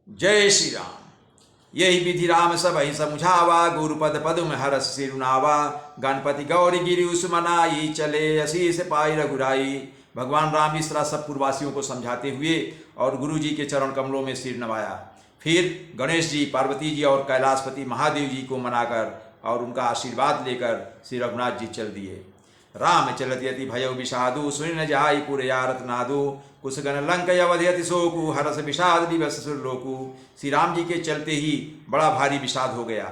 जय श्री राम। यही विधि राम सब ही समुझावा, गुरुपद पदुम हरस सिरुनावा। गणपति गौरी गिरि उसमनाई, चले असीस पाई रघुराई। भगवान राम इस तरह सब पूर्ववासियों को समझाते हुए और गुरु जी के चरण कमलों में सिर नवाया। फिर गणेश जी, पार्वती जी और कैलाशपति महादेव जी को मनाकर और उनका आशीर्वाद लेकर श्री रघुनाथ जी चल दिए। राम चलति यति भयो विषादु, सुनि न जाई पुर यारत नादु। कुशगन लंक अवधयति शोकु, हरस विषाद दिवस सुरलोकु। श्री राम जी के चलते ही बड़ा भारी विषाद हो गया,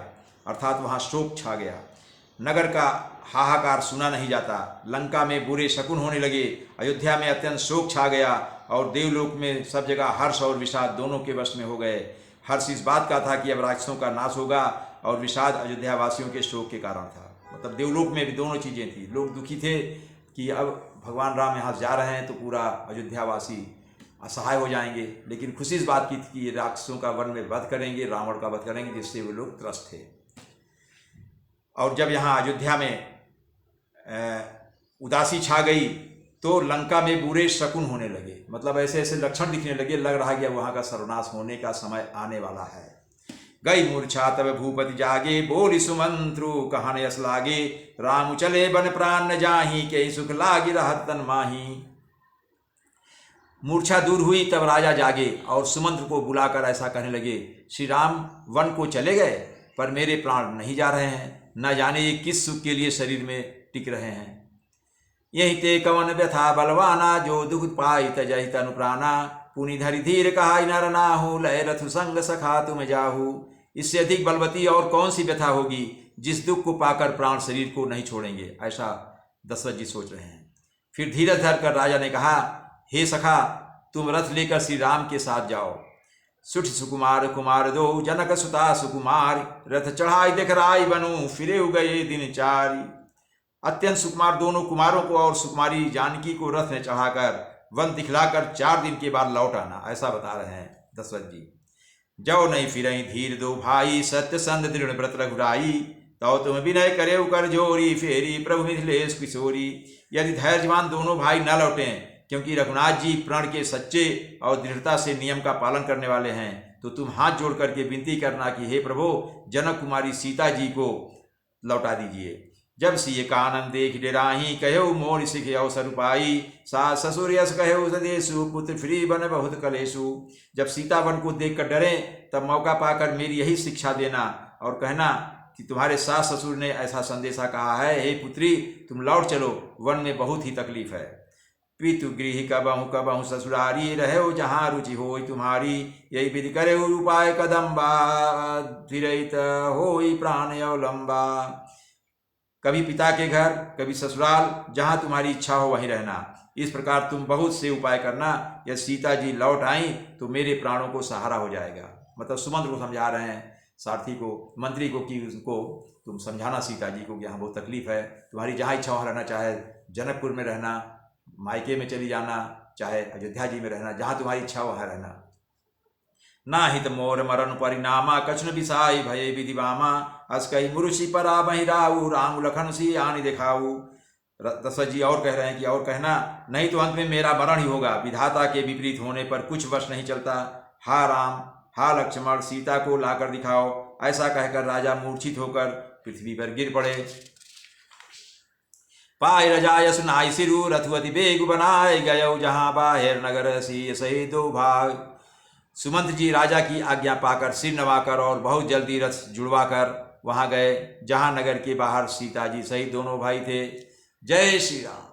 अर्थात वहाँ शोक छा गया। नगर का हाहाकार सुना नहीं जाता, लंका में बुरे शकुन होने लगे, अयोध्या में अत्यंत शोक छा गया और देवलोक में सब जगह हर्ष और विषाद दोनों के वश में हो गए। हर्ष इस बात का था कि अब राक्षसों का नाश होगा और विषाद अयोध्या वासियों के शोक के कारण था। मतलब देवलोक में भी दोनों चीज़ें थी। लोग दुखी थे कि अब भगवान राम यहाँ जा रहे हैं तो पूरा अयोध्यावासी असहाय हो जाएंगे, लेकिन खुशी इस बात की थी कि राक्षसों का वन में वध करेंगे, रावण का वध करेंगे, जिससे वो लोग त्रस्त थे। और जब यहाँ अयोध्या में उदासी छा गई तो लंका में बुरे शकुन होने लगे, मतलब ऐसे ऐसे लक्षण दिखने लगे, लग रहा कि अब वहाँ का सर्वनाश होने का समय आने वाला है। गई मूर्छा तब भूपति जागे, बोली सुमंत्रु कहन यस लागे। राम चले बन प्राण न जाही, के सुख लागी रहत तन माही। मूर्छा दूर हुई तब राजा जागे और सुमंत्र को बुलाकर ऐसा कहने लगे, श्री राम वन को चले गए पर मेरे प्राण नहीं जा रहे हैं, न जाने ये किस सुख के लिए शरीर में टिक रहे हैं। यही ते कवन व्यथा बलवाना, जो दुख पाई तजहि तनु प्राणा। पुनि धरि धीर कहाई नर नाहु, लय रथु संग सखा तुम जाहू। इससे अधिक बलवती और कौन सी व्यथा होगी जिस दुख को पाकर प्राण शरीर को नहीं छोड़ेंगे, ऐसा दशरथ जी सोच रहे हैं। फिर धीरज धरकर राजा ने कहा, हे सखा तुम रथ लेकर श्री राम के साथ जाओ। सुठ सुकुमार कुमार दो, जनक सुता सुकुमार। रथ चढ़ाई देख राय बनू, फिरे गए दिन चारी। अत्यंत सुकुमार दोनों कुमारों को और सुकुमारी जानकी को रथ में चढ़ाकर वन दिखलाकर 4 दिन के बाद लौट आना, ऐसा बता रहे हैं दशरथ जी। जो नहीं फिरई धीर दो भाई, सत्य संध दृढ़ व्रत रघुराई। तो तुम विनय करे कर जोरी, फेरी प्रभु मिथिलेश किशोरी। यदि धैर्यवान दोनों भाई न लौटें, क्योंकि रघुनाथ जी प्रण के सच्चे और दृढ़ता से नियम का पालन करने वाले हैं, तो तुम हाथ जोड़ करके विनती करना कि हे प्रभु जनक कुमारी सीता जी को लौटा दीजिए। जब सिय कानन देख डेराही, कहो मोर सिख अवसर पाई। सास ससुर यस कहो सदेशु, पुत्र फ्री बन बहुत कलेशु। जब सीता वन को देखकर डरे तब मौका पाकर मेरी यही शिक्षा देना और कहना कि तुम्हारे सास ससुर ने ऐसा संदेशा कहा है, हे पुत्री तुम लौट चलो, वन में बहुत ही तकलीफ है। पितु गृह कबहु ससुरारी, रहो जहाँ रुचि हो तुम्हारी। यही विधि करे उपाय कदम्बा, फिरत होई प्राण अवलंबा। कभी पिता के घर, कभी ससुराल, जहाँ तुम्हारी इच्छा हो वहीं रहना। इस प्रकार तुम बहुत से उपाय करना, यदि सीता जी लौट आई तो मेरे प्राणों को सहारा हो जाएगा। मतलब सुमंत्र को समझा रहे हैं, सारथी को, मंत्री को, कि उनको तुम समझाना सीता जी को कि यहाँ बहुत तकलीफ है, तुम्हारी जहाँ इच्छा वहाँ रहना, चाहे जनकपुर में रहना, मायके में चली जाना, चाहे अयोध्या जी में रहना, जहाँ तुम्हारी इच्छा वहाँ रहना। ना हित मोर मरण परिणामा, कछुन बिसाई भय विधि बामा। अस कही मुरुषि परा बहि राऊ, राम लखन सी आनि दिखाऊ। दशरथ जी और कह रहे हैं कि और कहना, नहीं तो अंत में मेरा मरण ही होगा, विधाता के विपरीत होने पर कुछ वश नहीं चलता। हा राम, हा लक्ष्मण, सीता को लाकर दिखाओ। ऐसा कहकर राजा मूर्छित होकर पृथ्वी पर गिर पड़े। पाय रजाय सुनाई सिरु, रथुअति बेग बनाए गयो, जहाँ बाहिर नगर सी सही दो भाग। सुमंत्र जी राजा की आज्ञा पाकर सिर नवाकर और बहुत जल्दी रथ जुड़वाकर वहां गए, जहां नगर के बाहर सीता जी सहित दोनों भाई थे। जय श्री राम।